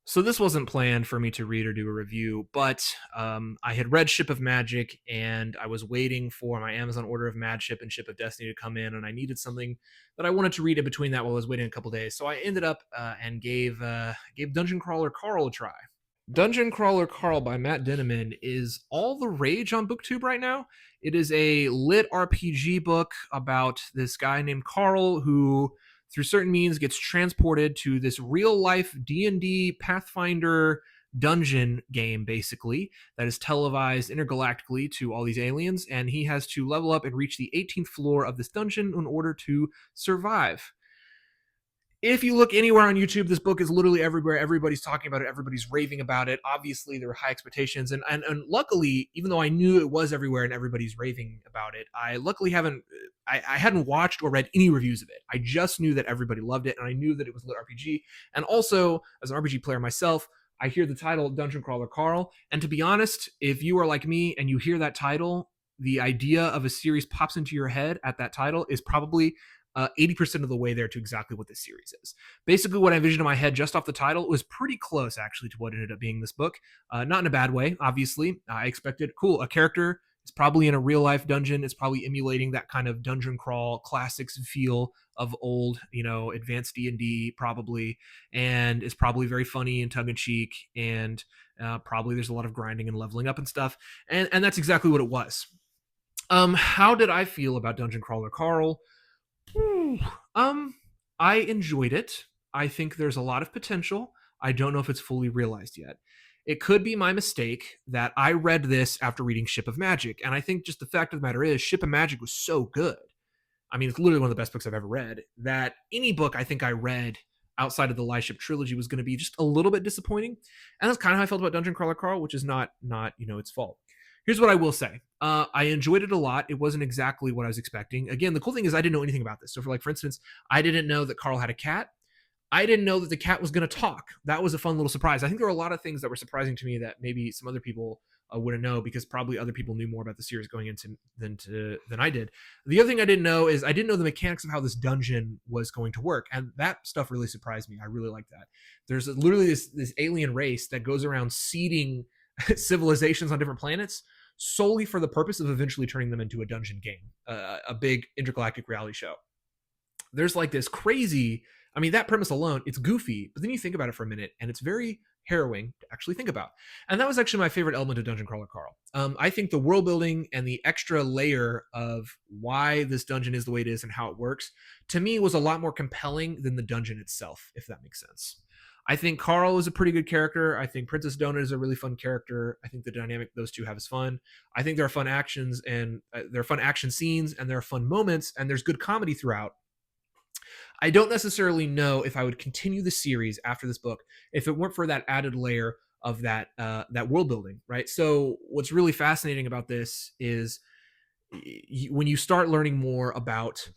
So this wasn't planned for me to read or do a review, but I had read Ship of Magic, and I was waiting for my Amazon order of Mad Ship and Ship of Destiny to come in, and I needed something that I wanted to read in between that while I was waiting a couple days. So I ended up and gave Dungeon Crawler Carl a try. Dungeon Crawler Carl by Matt Dinneman is all the rage on BookTube right now. It is a lit RPG book about this guy named Carl who, through certain means, gets transported to this real life D&D Pathfinder dungeon game, basically, that is televised intergalactically to all these aliens, and he has to level up and reach the 18th floor of this dungeon in order to survive. If you look anywhere on YouTube, this book is literally everywhere. Everybody's talking about it. Everybody's raving about it. Obviously, there were high expectations, and luckily, even though I knew it was everywhere and everybody's raving about it, I luckily hadn't watched or read any reviews of it. I just knew that everybody loved it, and I knew that it was lit RPG. And also, as an RPG player myself, I hear the title Dungeon Crawler Carl, and to be honest, if you are like me and you hear that title, the idea of a series pops into your head at that title is probably 80% of the way there to exactly what this series is. Basically, what I envisioned in my head just off the title was pretty close, actually, to what ended up being this book. Not in a bad way, obviously. I expected, cool, a character is probably in a real life dungeon. It's probably emulating that kind of dungeon crawl classics feel of old, advanced D&D, probably, and is probably very funny and tongue in cheek, and probably there's a lot of grinding and leveling up and stuff. And that's exactly what it was. How did I feel about Dungeon Crawler Carl? Um, I enjoyed it. I think there's a lot of potential. I don't know if it's fully realized yet. It could be my mistake that I read this after reading Ship of Magic, and I think just the fact of the matter is, Ship of Magic was so good. I mean, it's literally one of the best books I've ever read, that any book I think I read outside of the Light Ship trilogy was going to be just a little bit disappointing. And that's kind of how I felt about Dungeon Crawler Carl, which is not its fault. Here's what I will say. I enjoyed it a lot. It wasn't exactly what I was expecting. Again, the cool thing is I didn't know anything about this. So for instance, I didn't know that Carl had a cat. I didn't know that the cat was going to talk. That was a fun little surprise. I think there were a lot of things that were surprising to me that maybe some other people wouldn't know, because probably other people knew more about the series going into than I did. The other thing I didn't know is I didn't know the mechanics of how this dungeon was going to work, and that stuff really surprised me. I really like that. There's literally this alien race that goes around seeding civilizations on different planets solely for the purpose of eventually turning them into a dungeon game, a big intergalactic reality show. There's like this crazy, I mean, that premise alone, it's goofy, but then you think about it for a minute, and it's very harrowing to actually think about. And that was actually my favorite element of Dungeon Crawler Carl. I think the world building and the extra layer of why this dungeon is the way it is and how it works, to me, was a lot more compelling than the dungeon itself, if that makes sense. I think Carl is a pretty good character. I think Princess Donut is a really fun character. I think the dynamic those two have is fun. I think there are fun actions, and there are fun action scenes, and there are fun moments, and there's good comedy throughout. I don't necessarily know if I would continue the series after this book if it weren't for that added layer of that world building, right? So what's really fascinating about this is when you start learning more about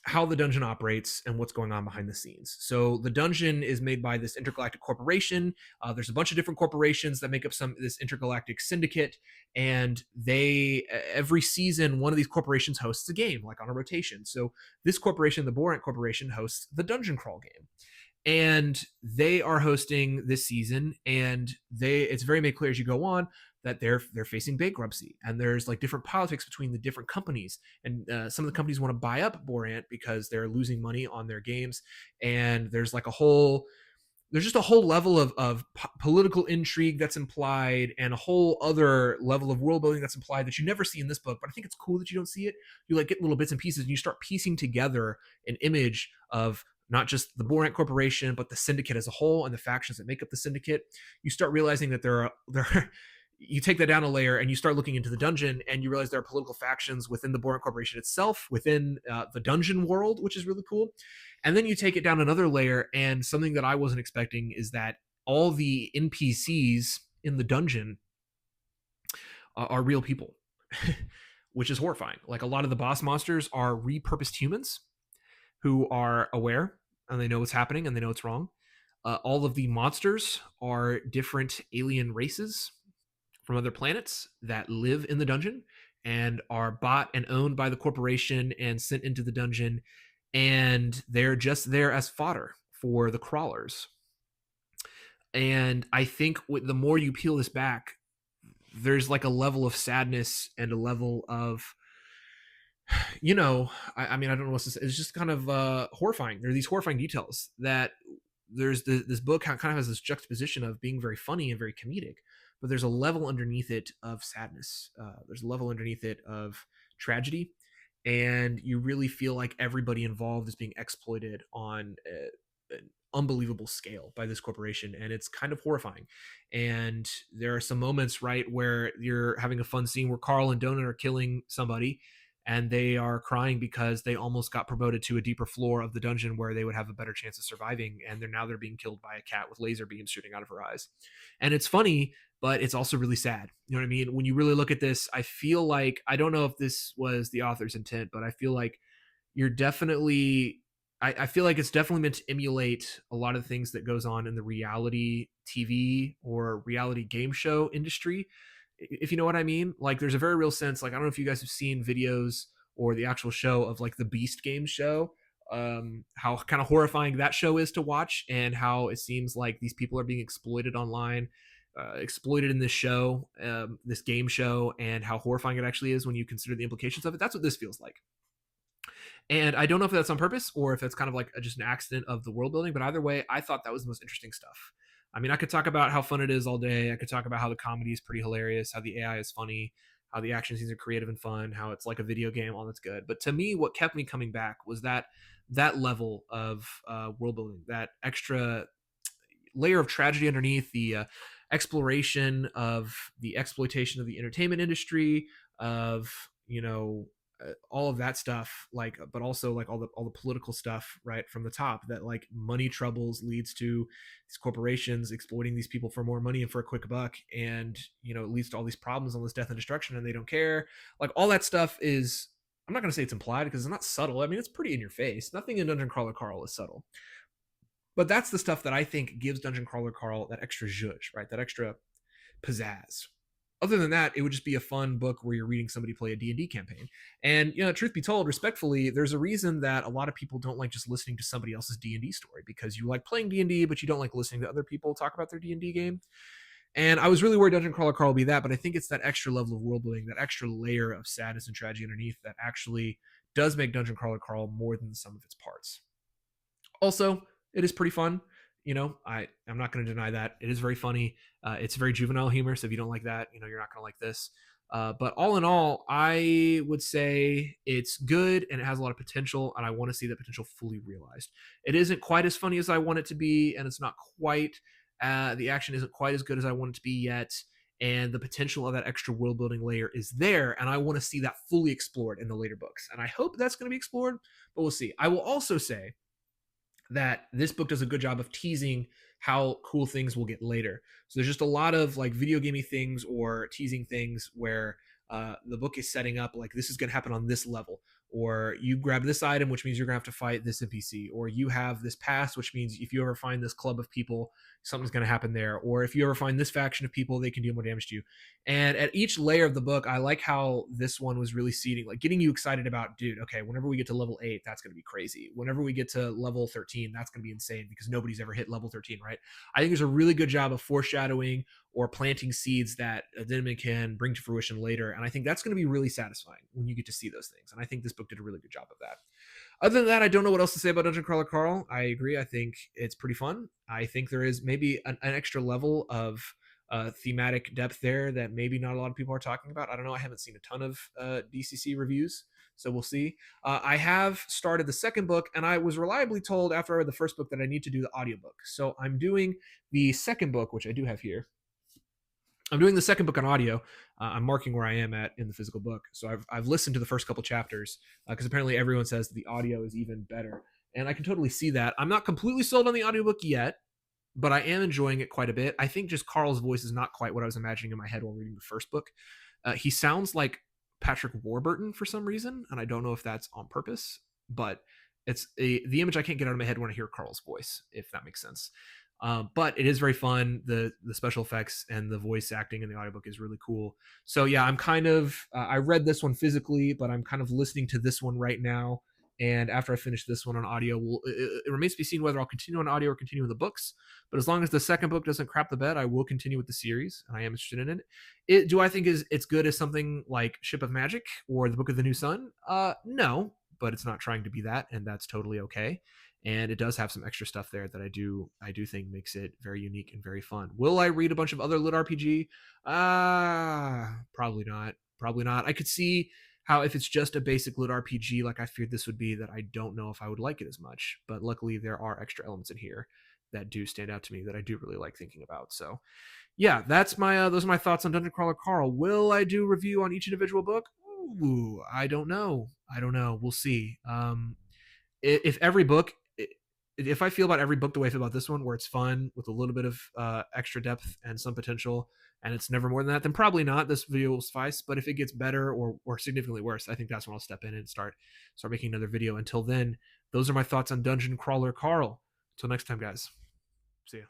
how the dungeon operates and what's going on behind the scenes. So the dungeon is made by this intergalactic corporation. There's a bunch of different corporations that make up this intergalactic syndicate, and they every season one of these corporations hosts a game, like on a rotation. So this corporation, the Borant Corporation, hosts the Dungeon Crawl game, and they are hosting this season, and it's very made clear as you go on that they're facing bankruptcy, and there's like different politics between the different companies, and some of the companies want to buy up Borant because they're losing money on their games, and there's just a whole level of political intrigue that's implied, and a whole other level of world building that's implied that you never see in this book. But I think it's cool that you don't see it. You like get little bits and pieces, and you start piecing together an image of not just the Borant Corporation, but the syndicate as a whole and the factions that make up the syndicate. You start realizing that there are you take that down a layer and you start looking into the dungeon, and you realize there are political factions within the Borant Corporation itself, within the dungeon world, which is really cool. And then you take it down another layer, and something that I wasn't expecting is that all the NPCs in the dungeon are real people, which is horrifying. Like, a lot of the boss monsters are repurposed humans who are aware, and they know what's happening, and they know it's wrong. All of the monsters are different alien races from other planets that live in the dungeon and are bought and owned by the corporation and sent into the dungeon, and they're just there as fodder for the crawlers. And I think the more you peel this back, there's like a level of sadness and a level of, you know, I mean, I don't know what to say. It's just kind of horrifying. There are these horrifying details that this book kind of has this juxtaposition of being very funny and very comedic, but there's a level underneath it of sadness. There's a level underneath it of tragedy, and you really feel like everybody involved is being exploited on an unbelievable scale by this corporation, and it's kind of horrifying. And there are some moments, right, where you're having a fun scene where Carl and Donut are killing somebody, and they are crying because they almost got promoted to a deeper floor of the dungeon where they would have a better chance of surviving, and they're being killed by a cat with laser beams shooting out of her eyes. And it's funny, but it's also really sad. You know what I mean? When you really look at this, I feel like, I don't know if this was the author's intent, but I feel like you're definitely, I feel like it's definitely meant to emulate a lot of the things that goes on in the reality TV or reality game show industry, if you know what I mean. Like, there's a very real sense, like, I don't know if you guys have seen videos or the actual show of like the Beast Game show, how kind of horrifying that show is to watch, and how it seems like these people are being exploited online, exploited in this show, this game show, and how horrifying it actually is when you consider the implications of it. That's what this feels like. And I don't know if that's on purpose or if it's kind of like just an accident of the world building, but either way, I thought that was the most interesting stuff. I mean, I could talk about how fun it is all day. I could talk about how the comedy is pretty hilarious, how the AI is funny, how the action scenes are creative and fun, how it's like a video game, all that's good. But to me, what kept me coming back was that level of world building, that extra layer of tragedy underneath, the exploration of the exploitation of the entertainment industry, of, you know, all of that stuff, like, but also like all the political stuff, right, from the top, that like money troubles leads to these corporations exploiting these people for more money and for a quick buck, and, you know, it leads to all these problems, all this death and destruction, and they don't care. Like, all that stuff is, I'm not going to say it's implied because it's not subtle. I mean, it's pretty in your face. Nothing in Dungeon Crawler Carl is subtle, but that's the stuff that I think gives Dungeon Crawler Carl that extra zhuzh, right? That extra pizzazz. Other than that, it would just be a fun book where you're reading somebody play a D&D campaign. And, you know, truth be told, respectfully, there's a reason that a lot of people don't like just listening to somebody else's D&D story, because you like playing D&D, but you don't like listening to other people talk about their D&D game. And I was really worried Dungeon Crawler Carl will be that, but I think it's that extra level of world building, that extra layer of sadness and tragedy underneath, that actually does make Dungeon Crawler Carl more than the sum of its parts. Also, it is pretty fun. You know, I'm not going to deny that it is very funny. It's very juvenile humor, so if you don't like that, you know, you're not going to like this. But all in all, I would say it's good and it has a lot of potential, and I want to see that potential fully realized. It isn't quite as funny as I want it to be, and it's not quite, the action isn't quite as good as I want it to be yet. And the potential of that extra world building layer is there, and I want to see that fully explored in the later books. And I hope that's going to be explored, but we'll see. I will also say that this book does a good job of teasing how cool things will get later. So there's just a lot of like video gamey things or teasing things where the book is setting up like this is going to happen on this level, or you grab this item, which means you're going to have to fight this NPC, or you have this pass, which means if you ever find this club of people, something's going to happen there, or if you ever find this faction of people, they can do more damage to you. And at each layer of the book, I like how this one was really seeding, like getting you excited about, dude, okay, whenever we get to level 8, that's going to be crazy. Whenever we get to level 13, that's going to be insane because nobody's ever hit level 13, right? I think there's a really good job of foreshadowing or planting seeds that then can bring to fruition later. And I think that's going to be really satisfying when you get to see those things. And I think this book did a really good job of that. Other than that, I don't know what else to say about Dungeon Crawler Carl. I agree. I think it's pretty fun. I think there is maybe an extra level of thematic depth there that maybe not a lot of people are talking about. I don't know. I haven't seen a ton of DCC reviews, so we'll see. I have started the second book, and I was reliably told after I read the first book that I need to do the audiobook. So I'm doing the second book, which I do have here. I'm doing the second book on audio. I'm marking where I am at in the physical book. So I've listened to the first couple chapters because apparently everyone says the audio is even better. And I can totally see that. I'm not completely sold on the audiobook yet, but I am enjoying it quite a bit. I think just Carl's voice is not quite what I was imagining in my head while reading the first book. He sounds like Patrick Warburton for some reason, and I don't know if that's on purpose, but it's the image I can't get out of my head when I hear Carl's voice, if that makes sense. But it is very fun. The special effects and the voice acting in the audiobook is really cool. So yeah, I'm kind of I read this one physically, but I'm kind of listening to this one right now And after I finish this one on audio, it remains to be seen whether I'll continue on audio or continue with the books. But as long as the second book doesn't crap the bed, I will continue with the series, and I am interested in it. Do I think it's good as something like Ship of Magic or the Book of the New Sun? No, but it's not trying to be that, and that's totally okay. And it does have some extra stuff there that I do think makes it very unique and very fun. Will I read a bunch of other lit RPG? Probably not. Probably not. I could see how if it's just a basic lit RPG like I feared this would be, that I don't know if I would like it as much. But luckily there are extra elements in here that do stand out to me that I do really like thinking about. So yeah, that's my those are my thoughts on Dungeon Crawler Carl. Will I do review on each individual book? Ooh, I don't know. I don't know. We'll see. If every book, if I feel about every book the way I feel about this one, where it's fun with a little bit of extra depth and some potential, and it's never more than that, then probably not. This video will suffice. But if it gets better or significantly worse, I think that's when I'll step in and start making another video. Until then, those are my thoughts on Dungeon Crawler Carl. Until next time, guys. See ya.